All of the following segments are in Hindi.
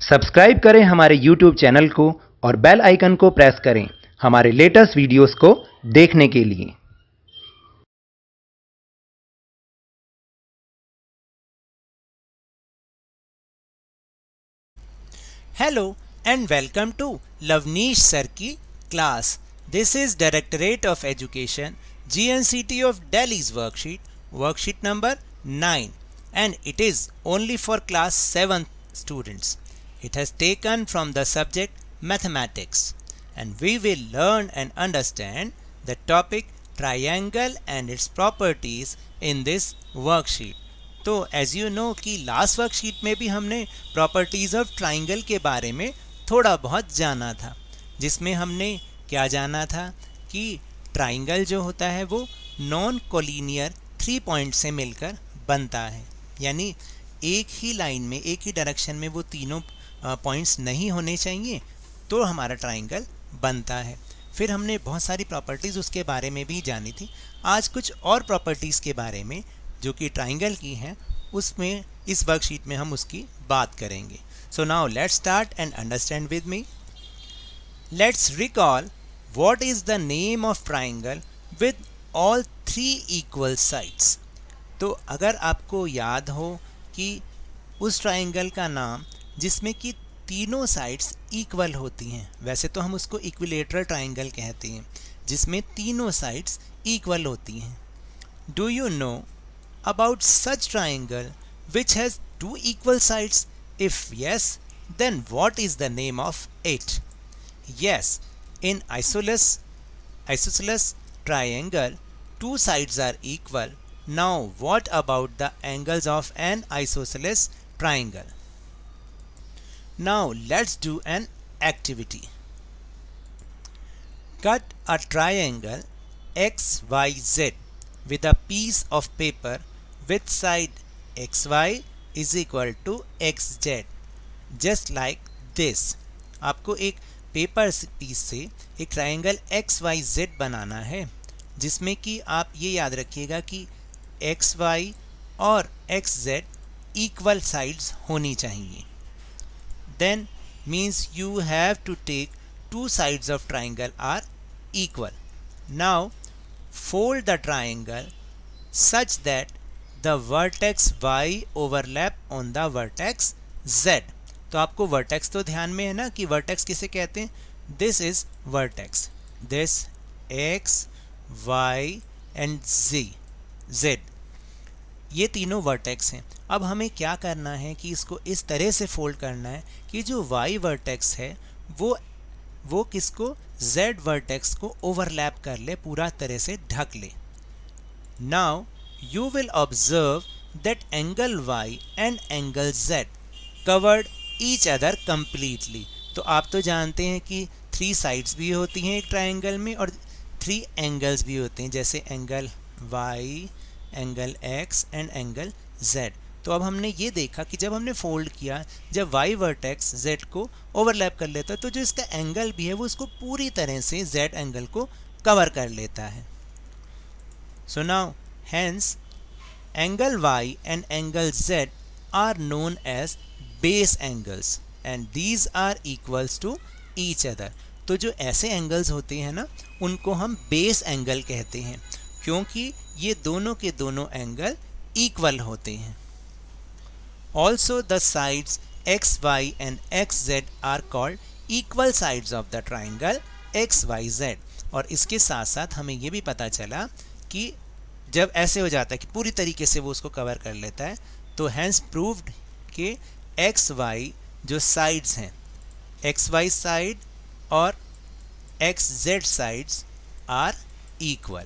सब्सक्राइब करें हमारे YouTube चैनल को और बेल आइकन को प्रेस करें हमारे लेटेस्ट वीडियोस को देखने के लिए। Hello and welcome to Lavneesh Sir की class. This is Directorate of Education, GNCT of Delhi's worksheet number 9, and it is only for class 7 students. It has taken from the subject mathematics, and we will learn and understand the topic triangle and its properties in this worksheet. तो एज यू नो कि लास्ट वर्कशीट में भी हमने प्रॉपर्टीज़ ऑफ ट्राइंगल के बारे में थोड़ा बहुत जाना था, जिसमें हमने क्या जाना था कि ट्राइंगल जो होता है वो नॉन कोलिनियर 3 पॉइंट से मिलकर बनता है, यानी एक ही लाइन में एक ही डायरेक्शन में वो तीनों पॉइंट्स नहीं होने चाहिए तो हमारा ट्राइंगल बनता है। फिर हमने बहुत सारी प्रॉपर्टीज़ उसके बारे में भी जानी थी। आज कुछ और प्रॉपर्टीज़ के बारे में जो कि ट्राइंगल की हैं उसमें इस वर्कशीट में हम उसकी बात करेंगे। So now let's start and understand with me. Let's recall what is the name of triangle with all 3 equal sides. तो अगर आपको याद हो कि उस ट्राइंगल का नाम जिसमें कि तीनों साइड्स इक्वल होती हैं, वैसे तो हम उसको इक्विलेटरल ट्राइंगल कहते हैं जिसमें तीनों साइड्स इक्वल होती हैं। Do you know about such triangle which has 2 equal sides? If yes, then what is the name of it? Yes, in isosceles triangle 2 sides are equal. Now what about the angles of an isosceles triangle? Now let's do an activity. Cut a triangle XYZ with a piece of paper with side xy is equal to xz, just like this. आपको एक पेपर पीस से एक ट्राइंगल XYZ बनाना है जिसमें कि आप ये याद रखिएगा कि XY और XZ इक्वल साइड्स होनी चाहिए। Then means you have to take 2 sides of triangle are equal. Now fold the triangle such that the vertex y overlap on the vertex z. तो आपको वर्टेक्स तो ध्यान में है ना कि वर्टेक्स किसे कहते हैं? This is vertex, this x y and z, ये तीनों वर्टेक्स हैं। अब हमें क्या करना है कि इसको इस तरह से फोल्ड करना है कि जो y वर्टेक्स है वो किसको z वर्टेक्स को ओवरलैप कर ले, पूरा तरह से ढक ले। Now you will observe that angle y and angle z covered each other completely. तो आप तो जानते हैं कि 3 साइड्स भी होती हैं एक ट्राइंगल में और 3 एंगल्स भी होते हैं, जैसे angle y, angle x and angle z। तो अब हमने ये देखा कि जब हमने फोल्ड किया, जब y वर्टेक्स z को ओवरलैप कर लेता है तो जो इसका एंगल भी है वो उसको पूरी तरह से z एंगल को कवर कर लेता है। So now hence angle y and angle z are known as base angles and these are equals to each other. तो जो ऐसे एंगल्स होते हैं ना उनको हम बेस एंगल कहते हैं क्योंकि ये दोनों के दोनों एंगल इक्वल होते हैं। Also the sides xy and xz are called equal sides of the triangle xyz. और इसके साथ साथ हमें ये भी पता चला कि जब ऐसे हो जाता है कि पूरी तरीके से वो उसको कवर कर लेता है तो हैंस प्रूव्ड कि एक्स वाई जो साइड्स हैं, एक्स वाई साइड और X Z sides are equal.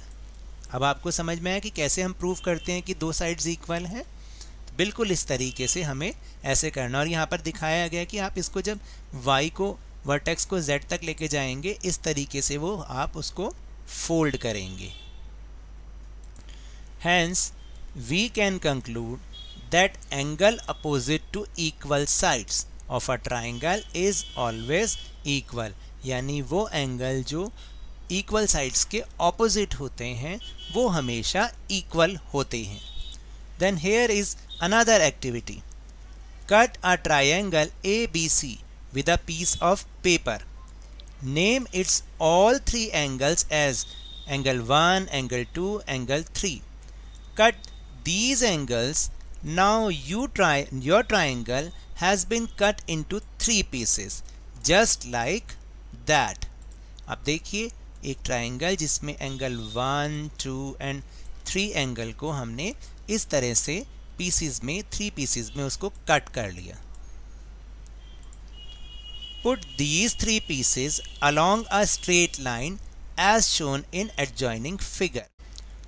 अब आपको समझ में आया कि कैसे हम प्रूव करते हैं कि 2 साइड्स इक्वल हैं? तो बिल्कुल इस तरीके से हमें ऐसे करना, और यहाँ पर दिखाया गया कि आप इसको जब वाई को वर्टेक्स को जेड तक लेके जाएंगे इस तरीके से वो आप उसको फोल्ड करेंगे। Hence, we can conclude that angle opposite to equal sides of a triangle is always equal. यानी वो एंगल जो इक्वल साइड्स के ऑपोजिट होते हैं वो हमेशा इक्वल होते हैं। Then here is another activity. Cut a triangle ABC with a piece of paper. Name its all three angles as angle 1, angle 2, angle 3. Cut these angles. Now your triangle has been cut into 3 pieces, just like that. अब देखिए एक ट्राइंगल जिसमें एंगल 1, 2 एंड 3 एंगल को हमने इस तरह से पीसीज में 3 पीसीज में उसको कट कर लिया. Put these 3 pieces along a straight line as shown in adjoining figure.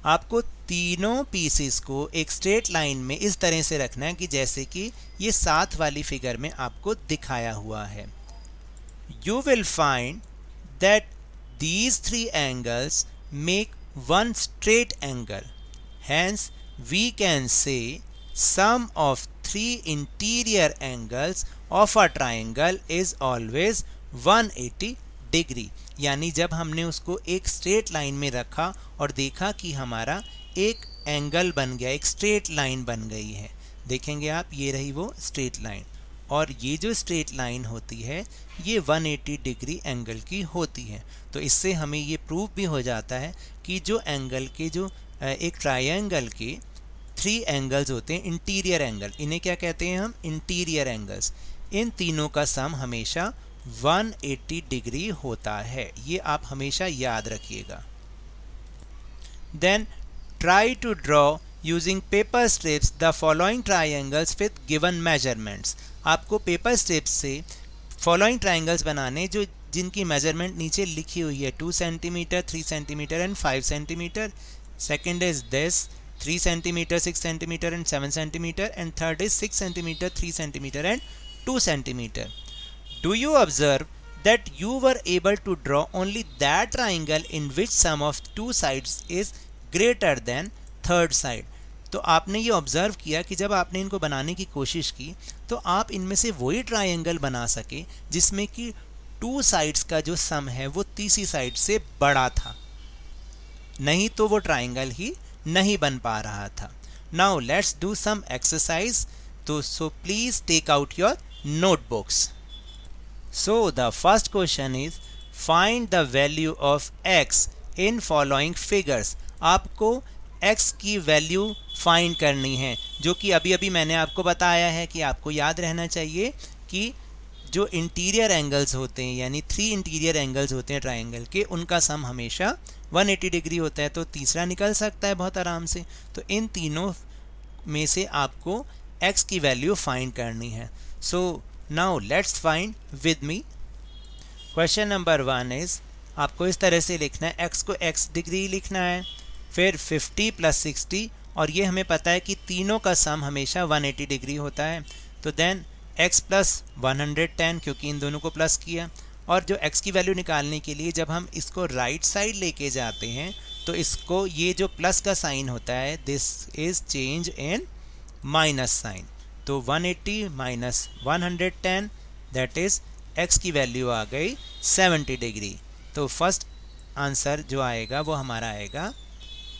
आपको तीनों पीसेस को एक स्ट्रेट लाइन में इस तरह से रखना है कि जैसे कि ये साथ वाली फिगर में आपको दिखाया हुआ है. You will find that these 3 angles make one straight angle. Hence, we can say sum of 3 interior angles of a triangle is always 180 degree. यानी जब हमने उसको एक स्ट्रेट लाइन में रखा और देखा कि हमारा एक एंगल बन गया, एक स्ट्रेट लाइन बन गई है. देखेंगे आप, ये रही वो स्ट्रेट लाइन, और ये जो स्ट्रेट लाइन होती है ये 180 डिग्री एंगल की होती है. तो इससे हमें ये प्रूव भी हो जाता है कि जो एंगल के जो एक ट्रायंगल के 3 एंगल्स होते हैं, इंटीरियर एंगल, इन्हें क्या कहते हैं हम? Interior angles. इन तीनों का सम हमेशा 180 डिग्री होता है. ये आप हमेशा याद रखिएगा. Then try to draw using paper strips the following triangles with given measurements. आपको पेपर स्ट्रिप्स से फॉलोइंग ट्राइंगल्स बनाने जो जिनकी मेजरमेंट नीचे लिखी हुई है, 2 centimetre, 3 centimetre and 5 centimetre. Second is this 3 centimetre, 6 centimetre and 7 centimetre, and third is 6 centimetre, 3 centimetre and 2 centimetre. Do you observe that you were able to draw only that triangle in which sum of 2 sides is greater than third side? तो आपने ये ऑब्जर्व किया कि जब आपने इनको बनाने की कोशिश की तो आप इनमें से वही ट्रायंगल बना सके जिसमें कि 2 साइड्स का जो सम है वो तीसरी साइड से बड़ा था, नहीं तो वो ट्रायंगल ही नहीं बन पा रहा था. Now let's do some exercise. तो so please take out your notebooks. So the first question is find the value of x in following figures. आपको x की वैल्यू फाइंड करनी है, जो कि अभी अभी मैंने आपको बताया है कि आपको याद रहना चाहिए कि जो इंटीरियर एंगल्स होते हैं, यानी 3 इंटीरियर एंगल्स होते हैं ट्राइंगल के, उनका सम हमेशा 180 डिग्री होता है. तो तीसरा निकल सकता है बहुत आराम से. तो इन तीनों में से आपको x की वैल्यू फाइंड करनी है. सो Now let's find with me. Question number 1 is आपको इस तरह से लिखना है, x को x डिग्री लिखना है, फिर 50 + 60, और ये हमें पता है कि तीनों का सम हमेशा 180 डिग्री होता है. तो देन x + 110, क्योंकि इन दोनों को प्लस किया. और जो x की वैल्यू निकालने के लिए जब हम इसको राइट साइड लेके जाते हैं तो इसको, ये जो प्लस का साइन होता है, this is change in minus sign. तो 180 - 110, दैट इज x की वैल्यू आ गई 70 डिग्री. तो फर्स्ट आंसर जो आएगा वो हमारा आएगा,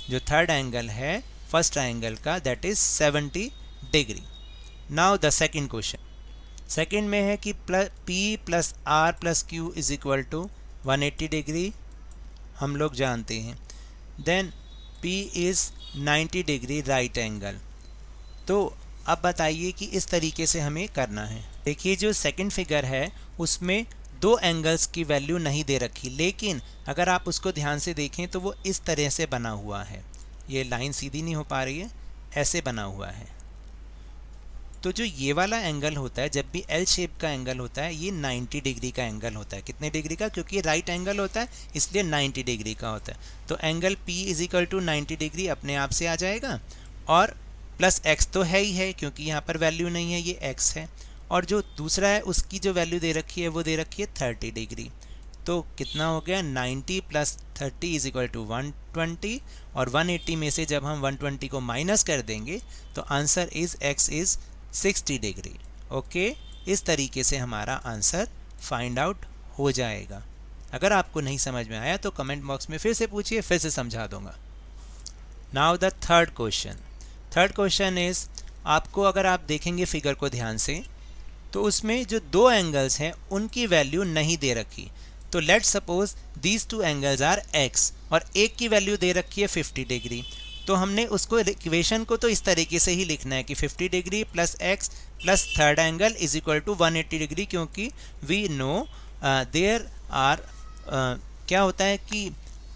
जो थर्ड एंगल है फर्स्ट ट्राइंगल का, that is 70 degree. Now the second question. Second में है कि P + R + Q = 180 डिग्री, हम लोग जानते हैं. Then P is 90 degree right angle. तो अब बताइए कि इस तरीके से हमें करना है. देखिए जो सेकंड फिगर है उसमें 2 एंगल्स की वैल्यू नहीं दे रखी, लेकिन अगर आप उसको ध्यान से देखें तो वो इस तरह से बना हुआ है. ये लाइन सीधी नहीं हो पा रही है, ऐसे बना हुआ है. तो जो ये वाला एंगल होता है, जब भी एल शेप का एंगल होता है, ये 90 डिग्री का एंगल होता है. कितने डिग्री का? क्योंकि ये राइट एंगल होता है इसलिए 90 डिग्री का होता है. तो एंगल P = 90 डिग्री अपने आप से आ जाएगा, और प्लस x तो है ही है क्योंकि यहाँ पर वैल्यू नहीं है, ये x है. और जो दूसरा है उसकी जो वैल्यू दे रखी है वो दे रखी है 30 डिग्री. तो कितना हो गया? 90 + 30 = 120, और 180 में से जब हम 120 को माइनस कर देंगे तो answer is x is 60 degree. Okay, इस तरीके से हमारा आंसर फाइंड आउट हो जाएगा. अगर आपको नहीं समझ में आया तो कमेंट बॉक्स में फिर से पूछिए, फिर से समझा दूंगा. Now the third question. Third question is आपको अगर आप देखेंगे फिगर को ध्यान से तो उसमें जो दो एंगल्स हैं उनकी वैल्यू नहीं दे रखी। तो let's suppose these two angles are x और एक की वैल्यू दे रखी है 50 डिग्री। तो हमने उसको इक्वेशन को तो इस तरीके से ही लिखना है कि 50 degree plus x plus third angle is equal to 180 degree, क्योंकि वी नो देयर आर क्या होता है कि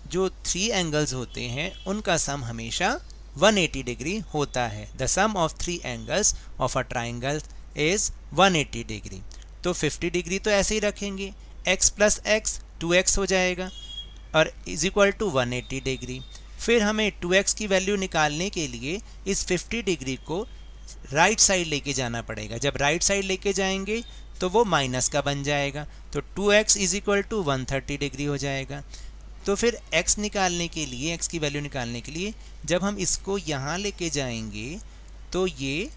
जो 3 एंगल्स होते हैं उनका सम हमेशा 180 डिग्री होता है। The sum of 3 angles of a triangle is 180 degree. तो 50 डिग्री तो ऐसे ही रखेंगे, x प्लस x 2x हो जाएगा और इज इक्वल टू 180 डिग्री। फिर हमें 2x की वैल्यू निकालने के लिए इस 50 डिग्री को राइट साइड लेके जाना पड़ेगा। जब राइट साइड लेके जाएंगे तो वो माइनस का बन जाएगा, तो 2x is equal to 130 degree हो जाएगा। तो फिर x निकालने के लिए, x की वैल्यू निकालने के लिए जब हम इसको यहाँ लेके जाएंगे तो ये,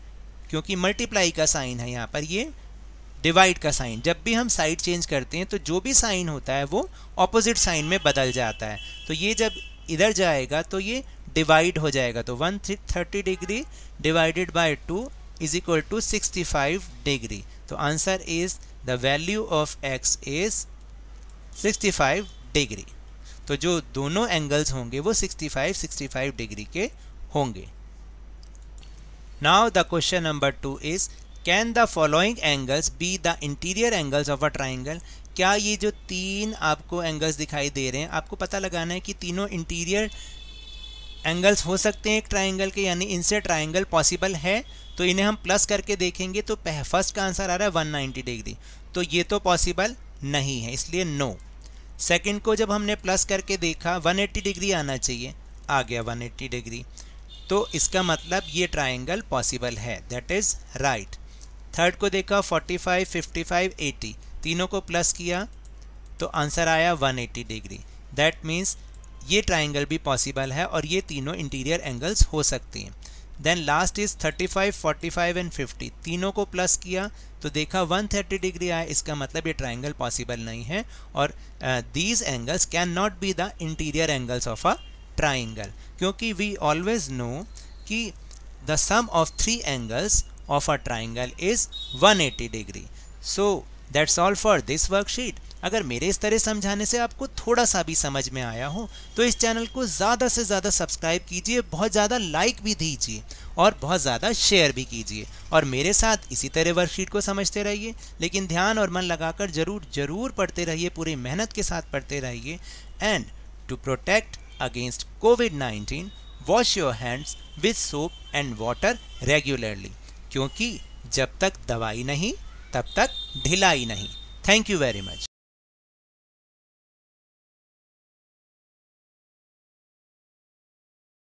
क्योंकि मल्टीप्लाई का साइन है यहाँ पर, ये डिवाइड का साइन, जब भी हम साइड चेंज करते हैं तो जो भी साइन होता है वो ऑपोजिट साइन में बदल जाता है। तो ये जब इधर जाएगा तो ये डिवाइड हो जाएगा, तो 130 degree divided by 2 is equal to 65 degree. तो answer is the value of x is 65 degree. तो जो दोनों एंगल्स होंगे वो 65 डिग्री के होंगे। Now the question number 2 is can the following angles B the interior angles of a triangle. क्या ये जो 3 आपको एंगल्स दिखाई दे रहे हैं, आपको पता लगाना है कि तीनों इंटीरियर एंगल्स हो सकते हैं एक ट्राइंगल के, यानी इनसे ट्राइंगल पॉसिबल है। तो इन्हें हम प्लस करके देखेंगे तो फर्स्ट का आंसर आ रहा है 190 डिग्री, तो ये तो पॉसिबल नहीं है, इसलिए नो। सेकंड को जब हमने प्लस करके देखा 180 डिग्री आना चाहिए, आ गया 180 डिग्री, तो इसका मतलब ये ट्राइंगल पॉसिबल है, दैट इज़ राइट। थर्ड को देखा 45, 55, 80, तीनों को प्लस किया तो आंसर आया 180 डिग्री, दैट मीन्स ये ट्राइंगल भी पॉसिबल है और ये तीनों इंटीरियर एंगल्स हो सकते हैं। देन लास्ट इज 35, 45 एंड 50, तीनों को प्लस किया तो देखा 130 डिग्री आया, इसका मतलब ये ट्राइंगल पॉसिबल नहीं है और these angles can not be the interior angles of a triangle, क्योंकि वी ऑलवेज नो कि the sum of 3 angles of a triangle is 180 degree. So that's all for this worksheet. अगर मेरे इस तरह समझाने से आपको थोड़ा सा भी समझ में आया हो तो इस चैनल को ज़्यादा से ज़्यादा सब्सक्राइब कीजिए, बहुत ज़्यादा लाइक भी दीजिए और बहुत ज़्यादा शेयर भी कीजिए और मेरे साथ इसी तरह वर्कशीट को समझते रहिए, लेकिन ध्यान और मन लगाकर जरूर पढ़ते रहिए, पूरी मेहनत के साथ पढ़ते रहिए। एंड टू प्रोटेक्ट अगेंस्ट कोविड-19 wash your hands with soap and water regularly, क्योंकि जब तक दवाई नहीं तब तक ढिलाई नहीं। Thank you very much.